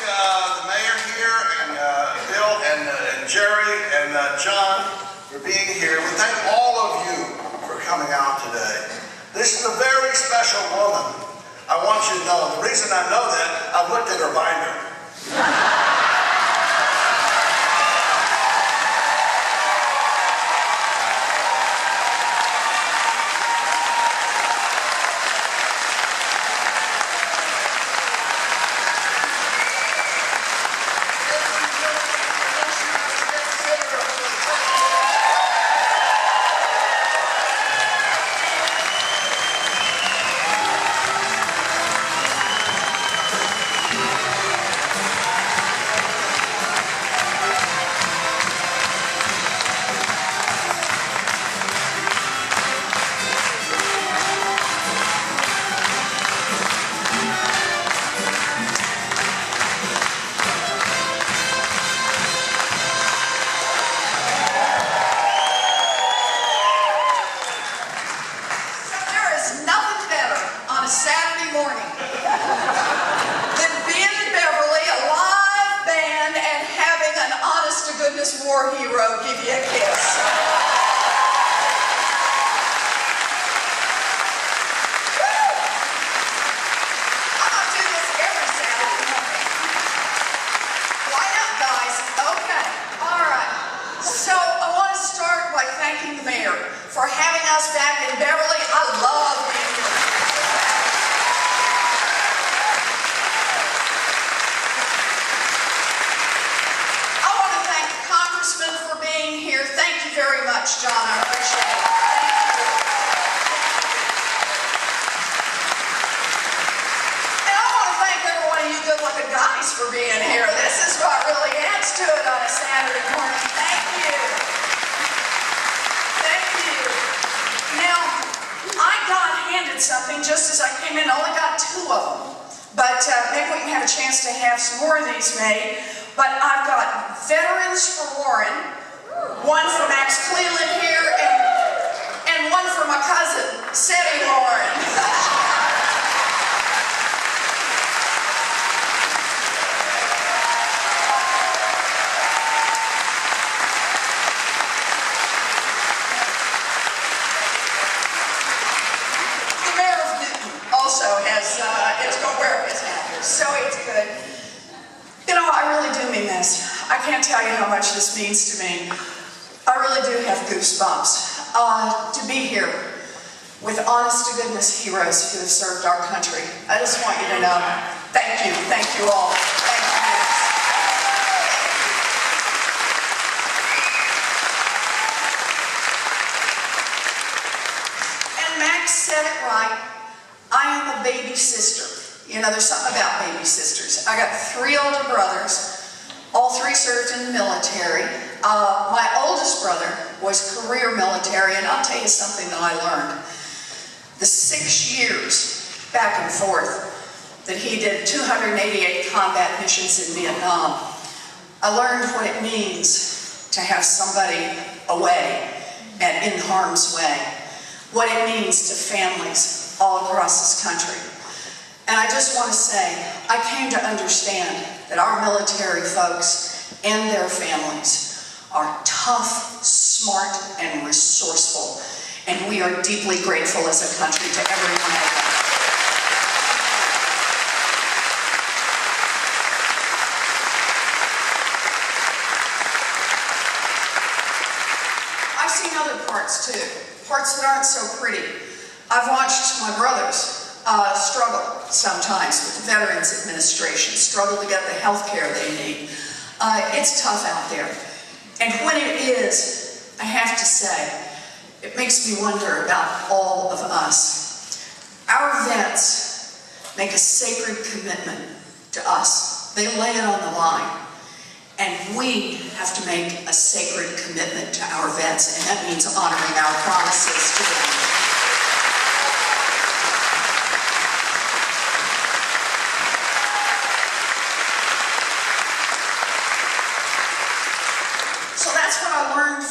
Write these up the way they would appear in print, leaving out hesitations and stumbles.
the mayor here and Bill and Jerry and John for being here. We thank all of you for coming out today. This is a very special woman. I want you to know. The reason I know that, I've looked at her binder. War hero give you a kiss. I'm going to do this every Saturday morning. Why not, guys? Okay. All right. So I want to start by thanking the mayor for having us back in Beverly. I love being here. For being here. Thank you very much, John. I appreciate it. Thank you. And I want to thank every one of you good-looking guys for being here. This is what really adds to it on a Saturday morning. Thank you. Thank you. Now, I got handed something just as I came in. I only got 2 of them. But maybe we can have a chance to have some more of these made. But I've got Veterans for Warren, one for Max Cleland here, and one for my cousin, Seti Warren. The mayor of Newton also has, it's going to wear his hat here, so it's good. You know, I really do mean this. I can't tell you how much this means to me. I really do have goosebumps to be here with honest-to-goodness heroes who have served our country. I just want you to know, thank you all. Thank you. And Max said it right. I am a baby sister. You know, there's something about baby sisters. I got 3 older brothers. All 3 served in the military. My oldest brother was career military, and I'll tell you something that I learned. The 6 years back and forth that he did 288 combat missions in Vietnam, I learned what it means to have somebody away and in harm's way, what it means to families all across this country. And I just want to say, I came to understand that our military folks and their families are tough, smart, and resourceful. And we are deeply grateful as a country to every one of them. I've seen other parts too, parts that aren't so pretty. I've watched my brothers struggle sometimes with the Veterans Administration, struggle to get the health care they need. It's tough out there. And when it is, I have to say, it makes me wonder about all of us. Our vets make a sacred commitment to us. They lay it on the line. And we have to make a sacred commitment to our vets, and that means honoring our promises to them.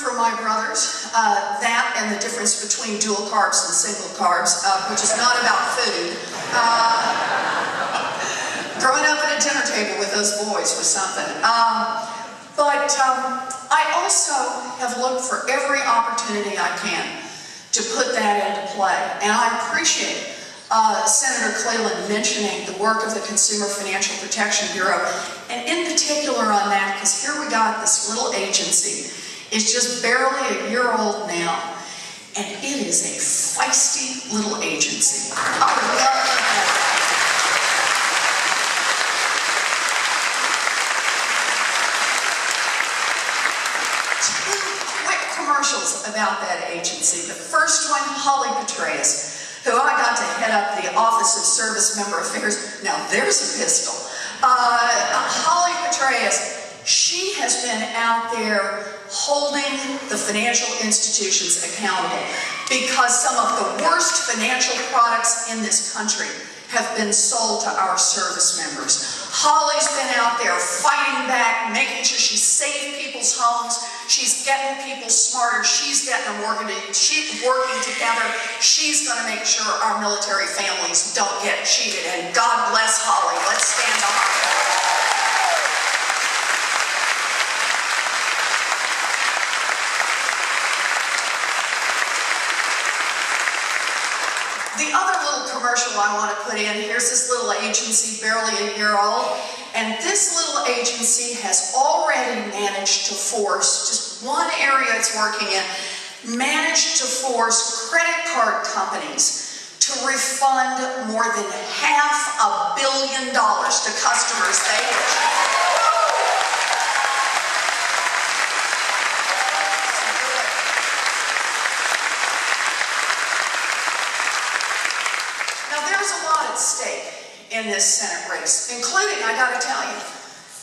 From my brothers, that and the difference between dual carbs and single carbs, which is not about food. Growing up at a dinner table with those boys was something. I also have looked for every opportunity I can to put that into play. And I appreciate Senator Cleland mentioning the work of the Consumer Financial Protection Bureau, and in particular on that, because here we got this little agency. It's just barely a year old now, and it is a feisty little agency. I would love to have it. Commercials about that agency. The first one, Holly Petraeus, who I got to head up the Office of Service Member Affairs. Now there's a pistol. Holly Petraeus, she has been out there holding the financial institutions accountable because some of the worst financial products in this country have been sold to our service members. Holly's been out there fighting back, making sure she's saving people's homes, she's getting people smarter, she's getting them organized, she's working together, she's going to make sure our military families don't get cheated, and God bless Holly. Let's stand behind her. The other little commercial I want to put in, here's this little agency, barely a year old, and this little agency has already managed to force, just one area it's working in, managed to force credit card companies to refund more than $500 million to customers they wish. In this Senate race, including, I gotta tell you,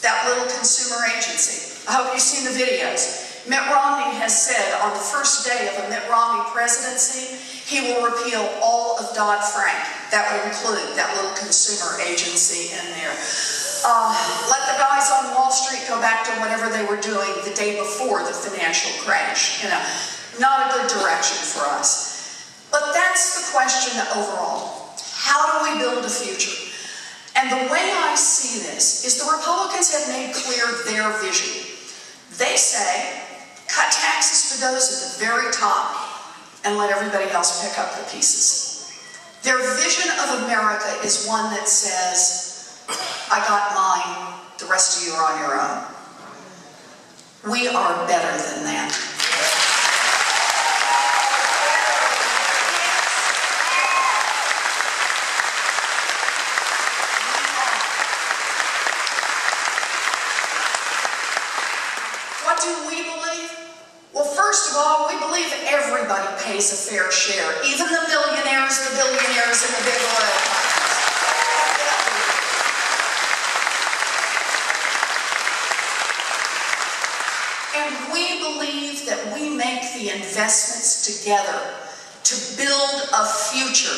that little consumer agency. I hope you've seen the videos. Mitt Romney has said on the first day of a Mitt Romney presidency, he will repeal all of Dodd-Frank. That would include that little consumer agency in there. Let the guys on Wall Street go back to whatever they were doing the day before the financial crash. You know, not a good direction for us. But that's the question overall. How do we build a future? And the way I see this is the Republicans have made clear their vision. They say, cut taxes for those at the very top and let everybody else pick up the pieces. Their vision of America is one that says, I got mine, the rest of you are on your own. We are better than that. Everybody pays a fair share, even the millionaires, the billionaires, and the big oil companies. And we believe that we make the investments together to build a future.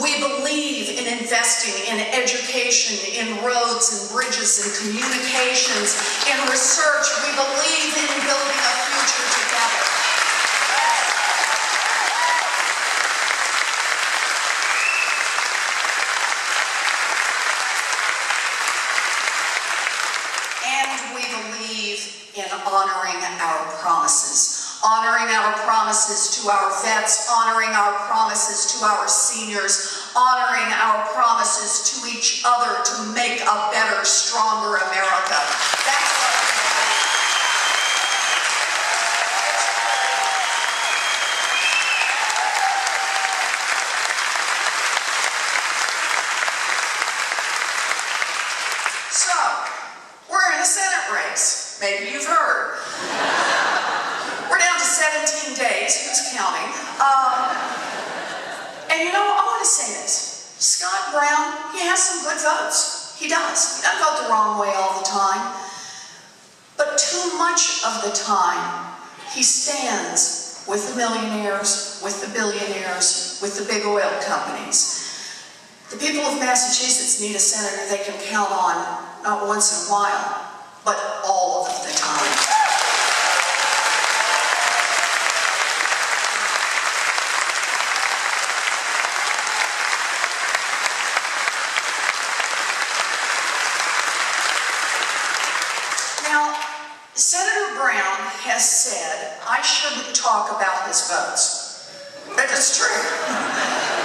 We believe in investing in education, in roads and bridges and communications, in research. We believe in building a future together. Honoring our promises to our vets, honoring our promises to our seniors, honoring our promises to each other to make a better, stronger America. That's what we believe. So, we're in a Senate race. Maybe you've heard. We're down to 17 days, who's counting? And you know, I want to say this. Scott Brown, he has some good votes. He does. He doesn't vote the wrong way all the time. But too much of the time, he stands with the millionaires, with the billionaires, with the big oil companies. The people of Massachusetts need a senator they can count on, not once in a while, but all of the time. Senator Brown has said I shouldn't talk about his votes. That is true.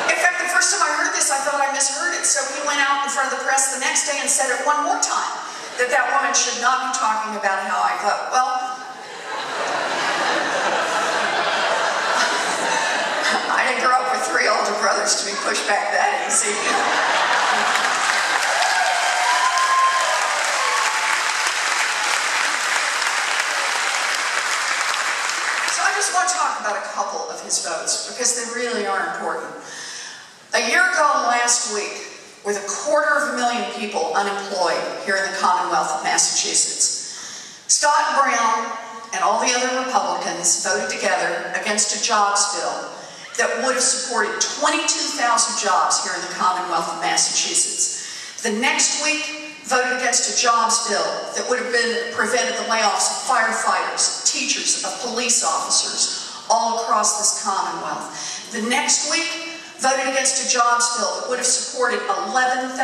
In fact, the first time I heard this, I thought I misheard it. So he went out in front of the press the next day and said it one more time, that that woman should not be talking about how I vote. Well, I didn't grow up with 3 older brothers to be pushed back that easy. I want to talk about a couple of his votes because they really are important. A year ago last week, with 250,000 people unemployed here in the Commonwealth of Massachusetts, Scott Brown and all the other Republicans voted together against a jobs bill that would have supported 22,000 jobs here in the Commonwealth of Massachusetts. The next week, voted against a jobs bill that would have prevented the layoffs of firefighters, teachers, of police officers all across this Commonwealth. The next week, voted against a jobs bill that would have supported 11,000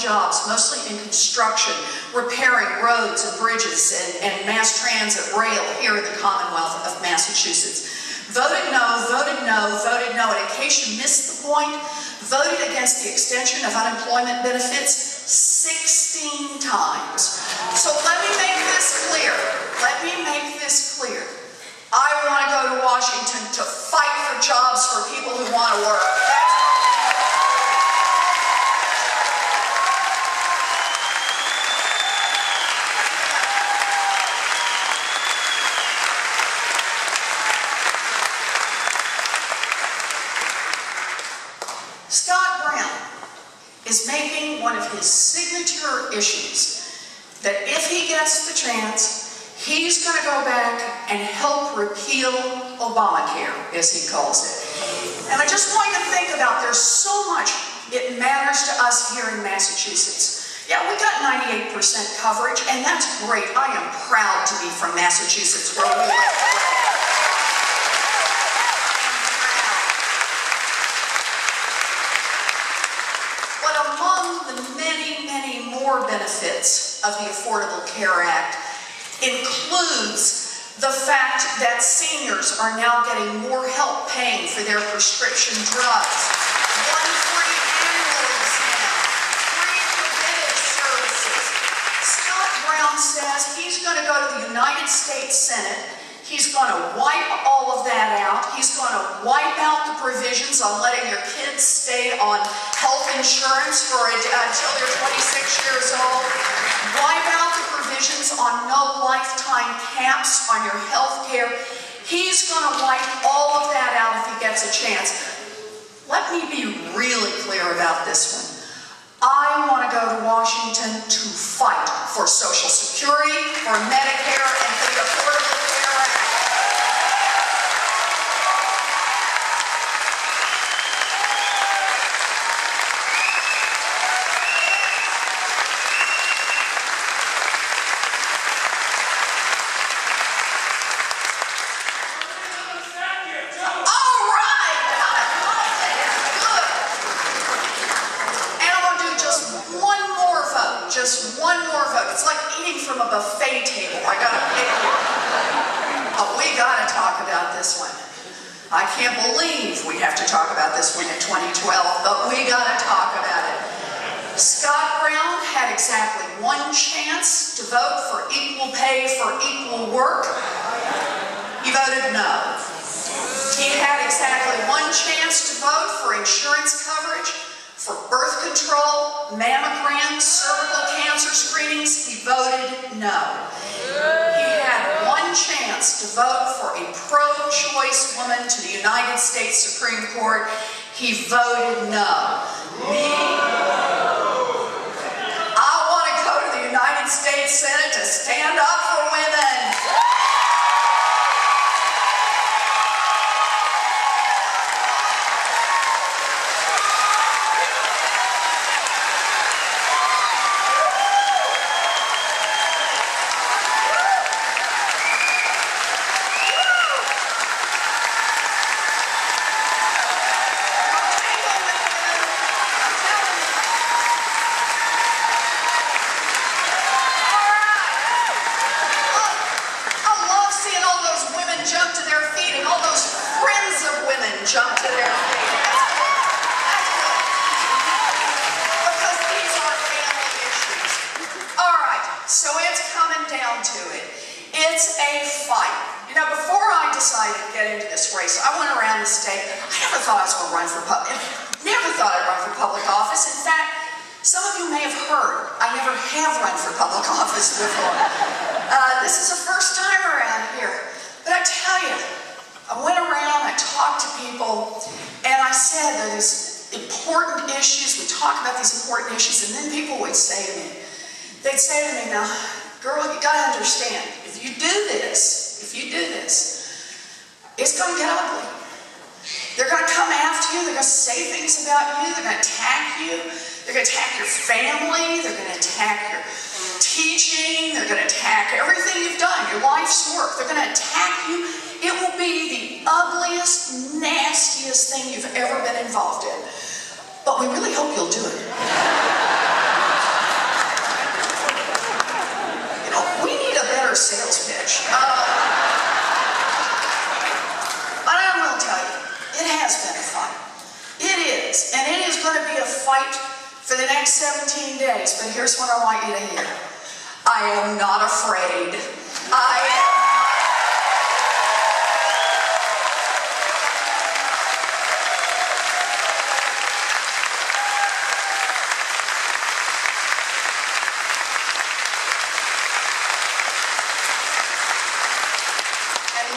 jobs, mostly in construction, repairing roads and bridges and mass transit rail here in the Commonwealth of Massachusetts. Voted no, voted no, voted no, and in case you missed the point, voted against the extension of unemployment benefits 16 times. So let me make this clear. Let me make this clear. I want to go to Washington to fight for jobs for people who want to work. Scott Brown is making one of his signature issues that if he gets the chance, he's going to go back and help repeal Obamacare, as he calls it. And I just want you to think about, there's so much it matters to us here in Massachusetts. Yeah, we got 98% coverage, and that's great. I am proud to be from Massachusetts, where we live. Benefits of the Affordable Care Act includes the fact that seniors are now getting more help paying for their prescription drugs. One free annual exam, free preventive services. Scott Brown says he's going to go to the United States Senate. He's going to wipe all of that out. He's going to wipe out the provisions on letting your kids stay on health insurance until they're 26 years old. Wipe out the provisions on no lifetime caps on your health care. He's going to wipe all of that out if he gets a chance. Let me be really clear about this one. I want to go to Washington to fight for Social Security, for Medicare, and for the Affordable Care Act. Just one more vote. It's like eating from a buffet table. I gotta pick here. Oh, we gotta talk about this one. I can't believe we have to talk about this one in 2012, but we gotta talk about it. Scott Brown had exactly one chance to vote for equal pay for equal work. He voted no. He had exactly one chance to vote for insurance coverage for birth control, mammograms, cervical cancer screenings. He voted no. He had one chance to vote for a pro-choice woman to the United States Supreme Court. He voted no. Me, I want to go to the United States Senate to stand up for women. Now, before I decided to get into this race, I went around the state. I never thought I was going to run for public office. In fact, some of you may have heard, I never have run for public office before. This is the first time around here. But I tell you, I went around, I talked to people, and I said there's important issues. We talk about these important issues, and then people would say to me, now, girl, you got to understand, if you do this, it's going to get ugly. They're going to come after you. They're going to say things about you. They're going to attack you. They're going to attack your family. They're going to attack your teaching. They're going to attack everything you've done, your life's work. They're going to attack you. It will be the ugliest, nastiest thing you've ever been involved in. But we really hope you'll do it. You know, we need a better sales pitch. But I'm going to tell you, it has been a fight. It is. And it is going to be a fight for the next 17 days. But here's what I want you to hear. I am not afraid.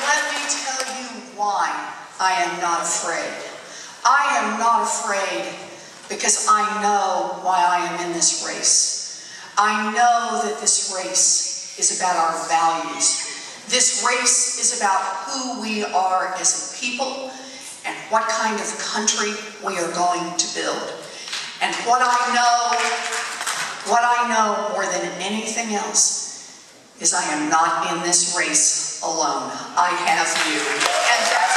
Let me tell you why I am not afraid. I am not afraid because I know why I am in this race. I know that this race is about our values. This race is about who we are as a people and what kind of country we are going to build. And what I know more than anything else is I am not in this race alone. I have you. And that's